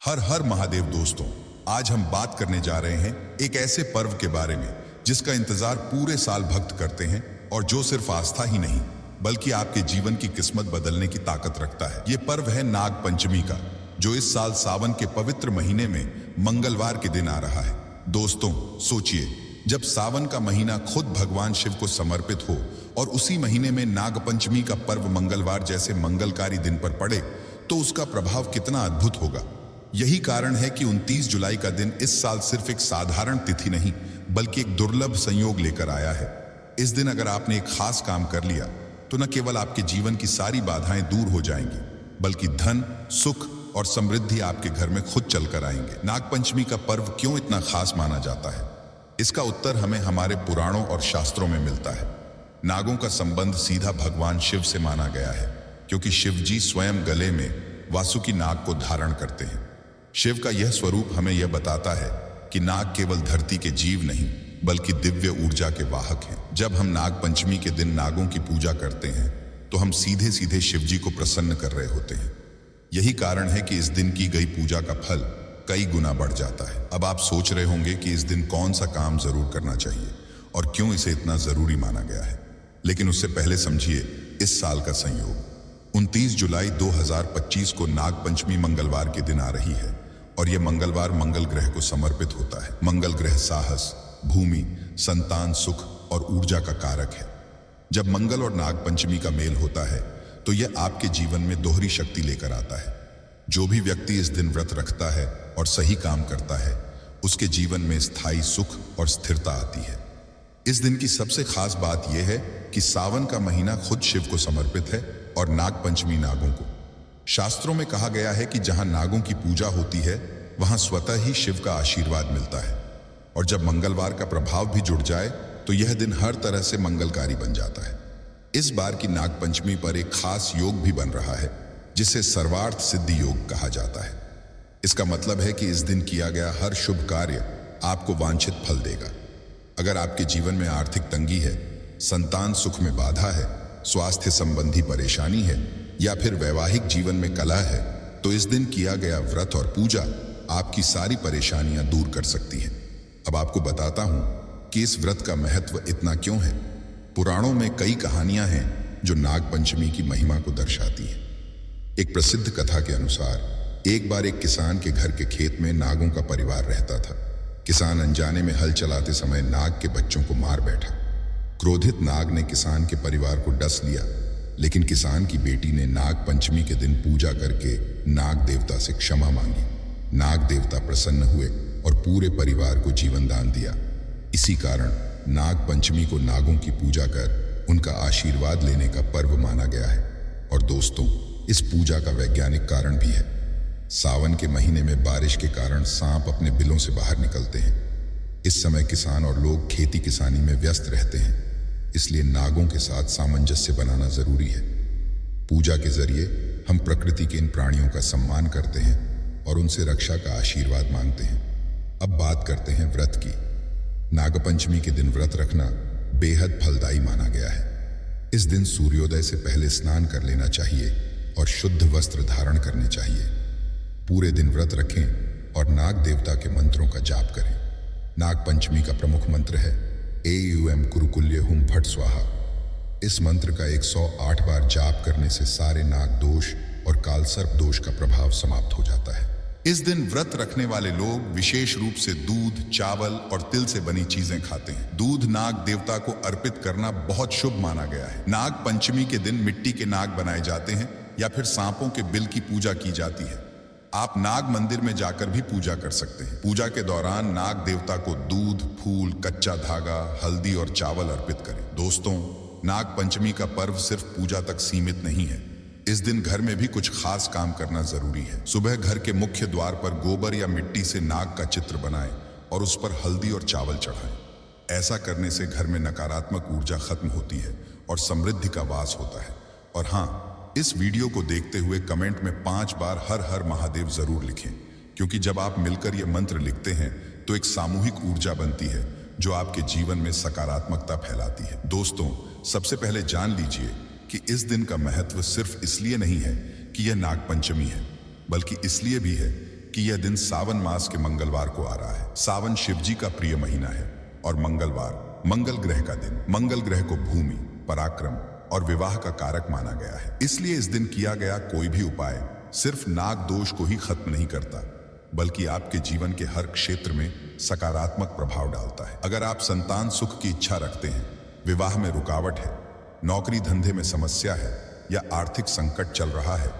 हर हर महादेव दोस्तों, आज हम बात करने जा रहे हैं एक ऐसे पर्व के बारे में जिसका इंतजार पूरे साल भक्त करते हैं और जो सिर्फ आस्था ही नहीं बल्कि आपके जीवन की किस्मत बदलने की ताकत रखता है। ये पर्व है नाग पंचमी का, जो इस साल सावन के पवित्र महीने में मंगलवार के दिन आ रहा है। दोस्तों सोचिए, जब सावन का महीना खुद भगवान शिव को समर्पित हो और उसी महीने में नाग पंचमी का पर्व मंगलवार जैसे मंगलकारी दिन पर पड़े तो उसका प्रभाव कितना अद्भुत होगा। यही कारण है कि 29 जुलाई का दिन इस साल सिर्फ एक साधारण तिथि नहीं बल्कि एक दुर्लभ संयोग लेकर आया है। इस दिन अगर आपने एक खास काम कर लिया तो न केवल आपके जीवन की सारी बाधाएं दूर हो जाएंगी बल्कि धन, सुख और समृद्धि आपके घर में खुद चलकर आएंगे। नागपंचमी का पर्व क्यों इतना खास माना जाता है, इसका उत्तर हमें हमारे पुराणों और शास्त्रों में मिलता है। नागों का संबंध सीधा भगवान शिव से माना गया है, क्योंकि शिव जी स्वयं गले में वासुकी नाग को धारण करते हैं। शिव का यह स्वरूप हमें यह बताता है कि नाग केवल धरती के जीव नहीं बल्कि दिव्य ऊर्जा के वाहक हैं। जब हम नाग पंचमी के दिन नागों की पूजा करते हैं तो हम सीधे सीधे शिव जी को प्रसन्न कर रहे होते हैं। यही कारण है कि इस दिन की गई पूजा का फल कई गुना बढ़ जाता है। अब आप सोच रहे होंगे कि इस दिन कौन सा काम जरूर करना चाहिए और क्यों इसे इतना जरूरी माना गया है, लेकिन उससे पहले समझिए इस साल का संयोग। 29 जुलाई 2025 को नाग पंचमी मंगलवार के दिन आ रही है और यह मंगलवार मंगल ग्रह को समर्पित होता है। मंगल ग्रह साहस, भूमि, संतान, सुख और ऊर्जा का कारक है। जब मंगल और नाग पंचमी का मेल होता है तो यह आपके जीवन में दोहरी शक्ति लेकर आता है। जो भी व्यक्ति इस दिन व्रत रखता है और सही काम करता है उसके जीवन में स्थायी सुख और स्थिरता आती है। इस दिन की सबसे खास बात यह है कि सावन का महीना खुद शिव को समर्पित है और नाग पंचमी नागों को। शास्त्रों में कहा गया है कि जहां नागों की पूजा होती है वहां स्वतः ही शिव का आशीर्वाद मिलता है, और जब मंगलवार का प्रभाव भी जुड़ जाए तो यह दिन हर तरह से मंगलकारी बन जाता है। इस बार की नाग पंचमी पर एक खास योग भी बन रहा है जिसे सर्वार्थ सिद्धि योग कहा जाता है। इसका मतलब है कि इस दिन किया गया हर शुभ कार्य आपको वांछित फल देगा। अगर आपके जीवन में आर्थिक तंगी है, संतान सुख में बाधा है, स्वास्थ्य संबंधी परेशानी है या फिर वैवाहिक जीवन में कलह है तो इस दिन किया गया व्रत और पूजा आपकी सारी परेशानियां दूर कर सकती है। अब आपको बताता हूं कि इस व्रत का महत्व इतना क्यों है। पुराणों में कई कहानियां हैं जो नाग पंचमी की महिमा को दर्शाती हैं। एक प्रसिद्ध कथा के अनुसार एक बार एक किसान के घर के खेत में नागों का परिवार रहता था। किसान अनजाने में हल चलाते समय नाग के बच्चों को मार बैठा। क्रोधित नाग ने किसान के परिवार को डस लिया, लेकिन किसान की बेटी ने नाग पंचमी के दिन पूजा करके नाग देवता से क्षमा मांगी। नाग देवता प्रसन्न हुए और पूरे परिवार को जीवन दान दिया। इसी कारण नाग पंचमी को नागों की पूजा कर उनका आशीर्वाद लेने का पर्व माना गया है। और दोस्तों, इस पूजा का वैज्ञानिक कारण भी है। सावन के महीने में बारिश के कारण सांप अपने बिलों से बाहर निकलते हैं। इस समय किसान और लोग खेती किसानी में व्यस्त रहते हैं, इसलिए नागों के साथ सामंजस्य बनाना जरूरी है। पूजा के जरिए हम प्रकृति के इन प्राणियों का सम्मान करते हैं और उनसे रक्षा का आशीर्वाद मांगते हैं। अब बात करते हैं व्रत की। नागपंचमी के दिन व्रत रखना बेहद फलदायी माना गया है। इस दिन सूर्योदय से पहले स्नान कर लेना चाहिए और शुद्ध वस्त्र धारण करने चाहिए। पूरे दिन व्रत रखें और नाग देवता के मंत्रों का जाप करें। नाग पंचमी का प्रमुख मंत्र है एयुएम कुरुकुल्य हुम फट स्वाहा। इस मंत्र का 108 बार जाप करने से सारे नाग दोष और कालसर्प दोष का प्रभाव समाप्त हो जाता है। इस दिन व्रत रखने वाले लोग विशेष रूप से दूध, चावल और तिल से बनी चीजें खाते हैं। दूध नाग देवता को अर्पित करना बहुत शुभ माना गया है। नाग पंचमी के दिन मिट्टी के नाग बनाए जाते हैं या फिर सांपों के बिल की पूजा की जाती है। आप नाग मंदिर में जाकर भी पूजा कर सकते हैं। पूजा के दौरान नाग देवता को दूध, फूल, कच्चा धागा, हल्दी और चावल अर्पित करें। दोस्तों, नाग पंचमी का पर्व सिर्फ पूजा तक सीमित नहीं है। इस दिन घर में भी कुछ खास काम करना जरूरी है। सुबह घर के मुख्य द्वार पर गोबर या मिट्टी से नाग का चित्र बनाएं और उस पर हल्दी और चावल चढ़ाएं। ऐसा करने से घर में नकारात्मक ऊर्जा खत्म होती है और समृद्धि का वास होता है। और हाँ, इस वीडियो को देखते हुए कमेंट में 5 बार हर हर महादेव जरूर लिखें, क्योंकि जब आप मिलकर यह मंत्र लिखते हैं तो एक सामूहिक ऊर्जा बनती है जो आपके जीवन में सकारात्मकता फैलाती है। दोस्तों, सबसे पहले जान लीजिए कि इस दिन का महत्व सिर्फ इसलिए नहीं है कि यह नाग पंचमी है, बल्कि इसलिए भी है कि यह दिन सावन मास के मंगलवार को आ रहा है। सावन शिवजी का प्रिय महीना है और मंगलवार मंगल ग्रह का दिन। मंगल ग्रह को भूमि, पराक्रम और विवाह का कारक माना गया है। इसलिए इस दिन किया गया कोई भी उपाय सिर्फ नाग दोष को ही खत्म नहीं करता, बल्कि आपके जीवन के हर क्षेत्र में सकारात्मक प्रभाव डालता है। अगर आप संतान सुख की इच्छा रखते हैं, विवाह में रुकावट है, नौकरी धंधे में समस्या है या आर्थिक संकट चल रहा है,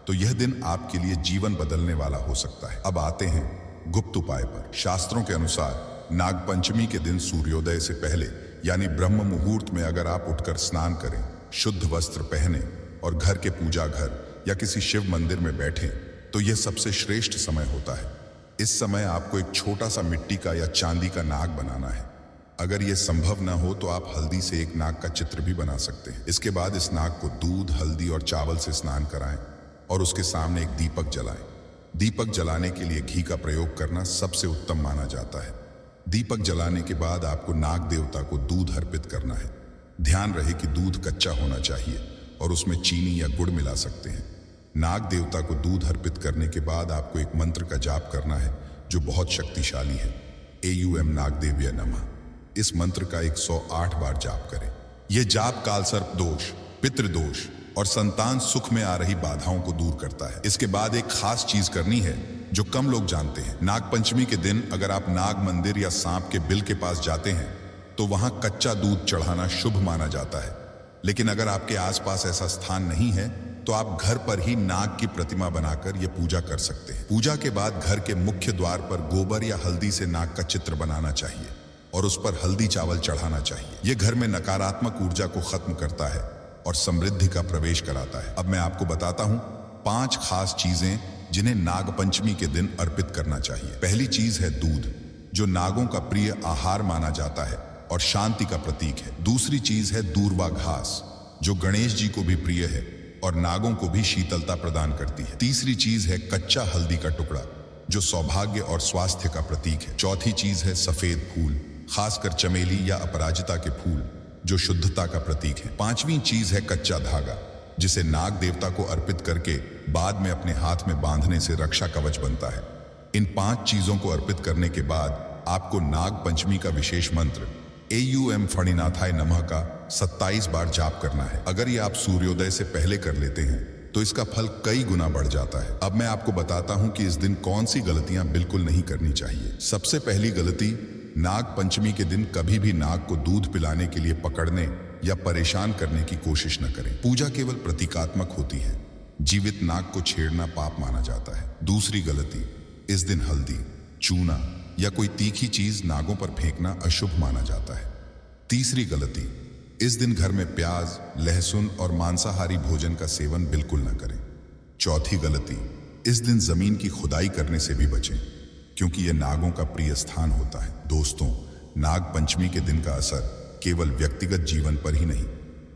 तो यह दिन आपके लिए जीवन बदलने वाला हो सकता है। अब आते हैं गुप्त उपाय पर। शास्त्रों के अनुसार नागपंचमी के दिन सूर्योदय से पहले यानी ब्रह्म मुहूर्त में अगर आप उठकर स्नान करें, शुद्ध वस्त्र पहने और घर के पूजा घर या किसी शिव मंदिर में बैठें, तो यह सबसे श्रेष्ठ समय होता है। इस समय आपको एक छोटा सा मिट्टी का या चांदी का नाग बनाना है। अगर यह संभव न हो तो आप हल्दी से एक नाग का चित्र भी बना सकते हैं। इसके बाद इस नाग को दूध, हल्दी और चावल से स्नान कराएं और उसके सामने एक दीपक जलाएं। दीपक जलाने के लिए घी का प्रयोग करना सबसे उत्तम माना जाता है। दीपक जलाने के बाद आपको नाग देवता को दूध अर्पित करना है। ध्यान रहे कि दूध कच्चा होना चाहिए और उसमें चीनी या गुड़ मिला सकते हैं। नाग देवता को दूध अर्पित करने के बाद आपको एक मंत्र का जाप करना है जो बहुत शक्तिशाली है। AUM नागदेव्य नमः। इस मंत्र का 108 बार जाप करें। यह जाप कालसर्प दोष, पितृदोष और संतान सुख में आ रही बाधाओं को दूर करता है। इसके बाद एक खास चीज करनी है जो कम लोग जानते हैं। नागपंचमी के दिन अगर आप नाग मंदिर या सांप के बिल के पास जाते हैं तो वहां कच्चा दूध चढ़ाना शुभ माना जाता है। लेकिन अगर आपके आसपास ऐसा स्थान नहीं है तो आप घर पर ही नाग की प्रतिमा बनाकर यह पूजा कर सकते हैं। पूजा के बाद घर के मुख्य द्वार पर गोबर या हल्दी से नाग का चित्र बनाना चाहिए और उस पर हल्दी चावल चढ़ाना चाहिए। यह घर में नकारात्मक ऊर्जा को खत्म करता है और समृद्धि का प्रवेश कराता है। अब मैं आपको बताता हूं 5 खास चीजें जिन्हें नागपंचमी के दिन अर्पित करना चाहिए। पहली चीज है दूध, जो नागों का प्रिय आहार माना जाता है और शांति का प्रतीक है। दूसरी चीज है दूर्वा घास, जो गणेश जी को भी प्रिय है और नागों को भी शीतलता प्रदान करती है। तीसरी चीज है कच्चा हल्दी का टुकड़ा, जो सौभाग्य और स्वास्थ्य का प्रतीक है। चौथी चीज है सफेद फूल, खासकर चमेली या अपराजिता के फूल, जो शुद्धता का प्रतीक है। पांचवी चीज है कच्चा धागा, जिसे नाग देवता को अर्पित करके बाद में अपने हाथ में बांधने से रक्षा कवच बनता है। इन 5 चीजों को अर्पित करने के बाद आपको नाग पंचमी का विशेष मंत्र AUM फणिनाथाय नमः का 27 बार जाप करना है। अगर ये आप सूर्योदय से पहले कर लेते हैं तो इसका फल कई गुना बढ़ जाता है। अब मैं आपको बताता हूं कि इस दिन कौन सी गलतियां बिल्कुल नहीं करनी चाहिए। सबसे पहली गलती, नाग पंचमी के दिन कभी भी नाग को दूध पिलाने के लिए पकड़ने या परेशान करने की कोशिश न करें। पूजा केवल प्रतीकात्मक होती है। जीवित नाग को छेड़ना पाप माना जाता है। दूसरी गलती, इस दिन हल्दी, चूना या कोई तीखी चीज नागों पर फेंकना अशुभ माना जाता है। तीसरी गलती, इस दिन घर में प्याज, लहसुन और मांसाहारी भोजन का सेवन बिल्कुल न करें। चौथी गलती, इस दिन जमीन की खुदाई करने से भी बचें, क्योंकि यह नागों का प्रिय स्थान होता है। दोस्तों, नाग पंचमी के दिन का असर केवल व्यक्तिगत जीवन पर ही नहीं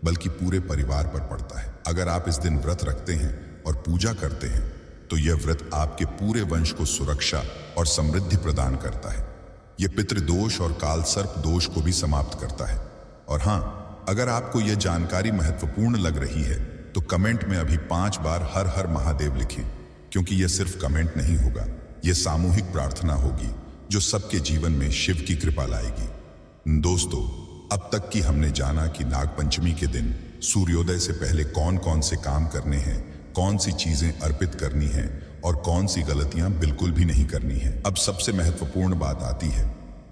बल्कि पूरे परिवार पर पड़ता है। अगर आप इस दिन व्रत रखते हैं और पूजा करते हैं तो यह व्रत आपके पूरे वंश को सुरक्षा और समृद्धि प्रदान करता है। यह पितृदोष और कालसर्प दोष को भी समाप्त करता है। और हाँ, अगर आपको यह जानकारी महत्वपूर्ण लग रही है तो कमेंट में अभी 5 बार हर हर महादेव लिखें, क्योंकि यह सिर्फ कमेंट नहीं होगा, यह सामूहिक प्रार्थना होगी जो सबके जीवन में शिव की कृपा लाएगी। दोस्तों, अब तक की हमने जाना कि नागपंचमी के दिन सूर्योदय से पहले कौन कौन से काम करने हैं, कौन सी चीजें अर्पित करनी हैं और कौन सी गलतियां बिल्कुल भी नहीं करनी है। अब सबसे महत्वपूर्ण बात आती है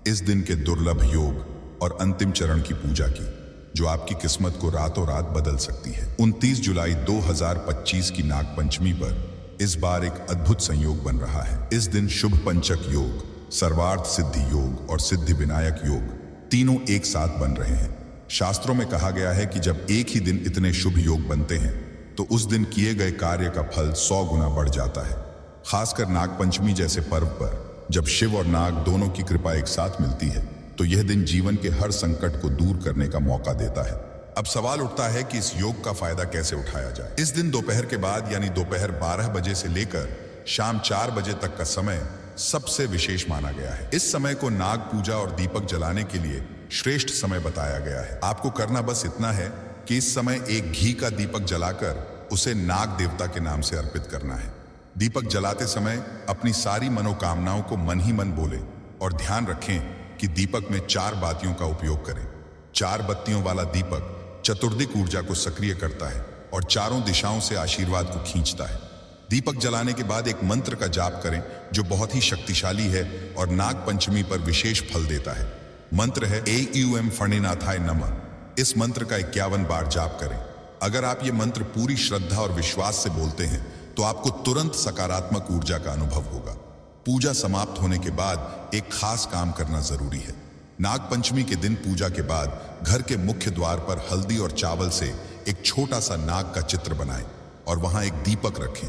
इस दिन के दुर्लभ योग और अंतिम चरण की पूजा की, जो आपकी किस्मत को रातों रात बदल सकती है। 29 जुलाई 2025 की नागपंचमी पर इस बार एक अद्भुत संयोग बन रहा है। इस दिन शुभ पंचक योग, सर्वार्थ सिद्धि योग और सिद्धि विनायक योग तीनों एक साथ बन रहे हैं। शास्त्रों में कहा गया है कि जब एक ही दिन इतने शुभ योग बनते हैं तो उस दिन किए गए कार्य का फल 100 गुना बढ़ जाता है। खासकर नागपंचमी जैसे पर्व पर जब शिव और नाग दोनों की कृपा एक साथ मिलती है तो यह दिन जीवन के हर संकट को दूर करने का मौका देता है। अब सवाल उठता है कि इस योग का फायदा कैसे उठाया जाए। इस दिन दोपहर के बाद यानी दोपहर 12 बजे से लेकर शाम 4 बजे तक का समय सबसे विशेष माना गया है। इस समय को नाग पूजा और दीपक जलाने के लिए श्रेष्ठ समय बताया गया है। आपको करना बस इतना है कि इस समय एक घी का दीपक जलाकर उसे नाग देवता के नाम से अर्पित करना है। दीपक जलाते समय अपनी सारी मनोकामनाओं को मन ही मन बोले और ध्यान रखें कि दीपक में 4 बातियों का उपयोग करें। 4 बत्तियों वाला दीपक चतुर्दिक ऊर्जा को सक्रिय करता है और चारों दिशाओं से आशीर्वाद को खींचता है। दीपक जलाने के बाद एक मंत्र का जाप करें जो बहुत ही शक्तिशाली है और नाग पंचमी पर विशेष फल देता है। मंत्र है AUM फणिनाथाय नमः। इस मंत्र का 51 बार जाप करें। अगर आप ये मंत्र पूरी श्रद्धा और विश्वास से बोलते हैं तो आपको तुरंत सकारात्मक ऊर्जा का अनुभव होगा। पूजा समाप्त होने के बाद एक खास काम करना जरूरी है। नाग पंचमी के दिन पूजा के बाद घर के मुख्य द्वार पर हल्दी और चावल से एक छोटा सा नाग का चित्र बनाएं और वहां एक दीपक रखें।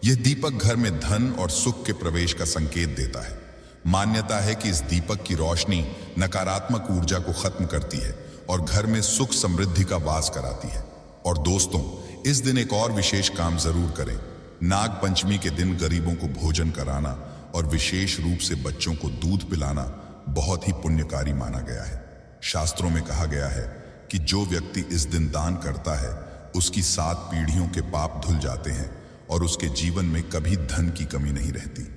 यह दीपक घर में धन और सुख के प्रवेश का संकेत देता है। मान्यता है कि इस दीपक की रोशनी नकारात्मक ऊर्जा को खत्म करती है और घर में सुख समृद्धि का वास कराती है। और दोस्तों, इस दिन एक और विशेष काम जरूर करें। नाग पंचमी के दिन गरीबों को भोजन कराना और विशेष रूप से बच्चों को दूध पिलाना बहुत ही पुण्यकारी माना गया है। शास्त्रों में कहा गया है कि जो व्यक्ति इस दिन दान करता है उसकी 7 पीढ़ियों के पाप धुल जाते हैं और उसके जीवन में कभी धन की कमी नहीं रहती।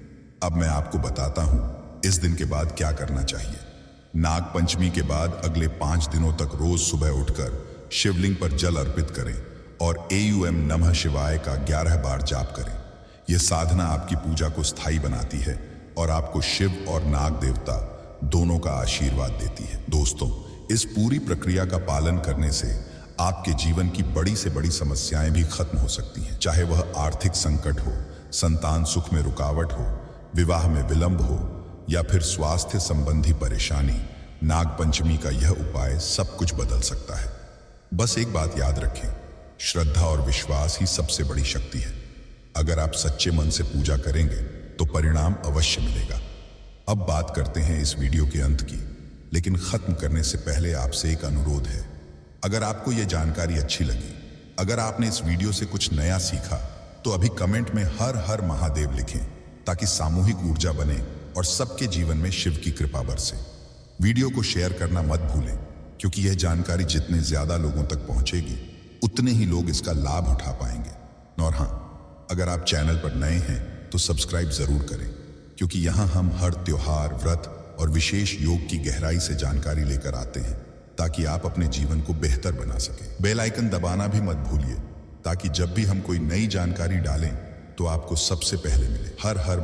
अब मैं आपको बताता हूं इस दिन के बाद क्या करना चाहिए। नाग पंचमी के बाद अगले 5 दिनों तक रोज सुबह उठकर शिवलिंग पर जल अर्पित करें और AUM नमः शिवाय का 11 बार जाप करें। यह साधना आपकी पूजा को स्थायी बनाती है और आपको शिव और नाग देवता दोनों का आशीर्वाद देती है। दोस्तों, इस पूरी प्रक्रिया का पालन करने से आपके जीवन की बड़ी से बड़ी समस्याएं भी खत्म हो सकती हैं। चाहे वह आर्थिक संकट हो, संतान सुख में रुकावट हो, विवाह में विलंब हो या फिर स्वास्थ्य संबंधी परेशानी, नाग पंचमी का यह उपाय सब कुछ बदल सकता है। बस एक बात याद रखें, श्रद्धा और विश्वास ही सबसे बड़ी शक्ति है। अगर आप सच्चे मन से पूजा करेंगे तो परिणाम अवश्य मिलेगा। अब बात करते हैं इस वीडियो के अंत की, लेकिन खत्म करने से पहले आपसे एक अनुरोध है। अगर आपको यह जानकारी अच्छी लगी, अगर आपने इस वीडियो से कुछ नया सीखा, तो अभी कमेंट में हर हर महादेव लिखें ताकि सामूहिक ऊर्जा बने और सबके जीवन में शिव की कृपा बरसे। वीडियो को शेयर करना मत भूलें, क्योंकि यह जानकारी जितने ज्यादा लोगों तक पहुंचेगी उतने ही लोग इसका लाभ उठा पाएंगे। और हाँ, अगर आप चैनल पर नए हैं तो सब्सक्राइब जरूर करें, क्योंकि यहाँ हम हर त्योहार, व्रत और विशेष योग की गहराई से जानकारी लेकर आते हैं ताकि आप अपने जीवन को बेहतर बना सकें। बेल आइकन दबाना भी मत भूलिए ताकि जब भी हम कोई नई जानकारी डालें तो आपको सबसे पहले मिले। हर हर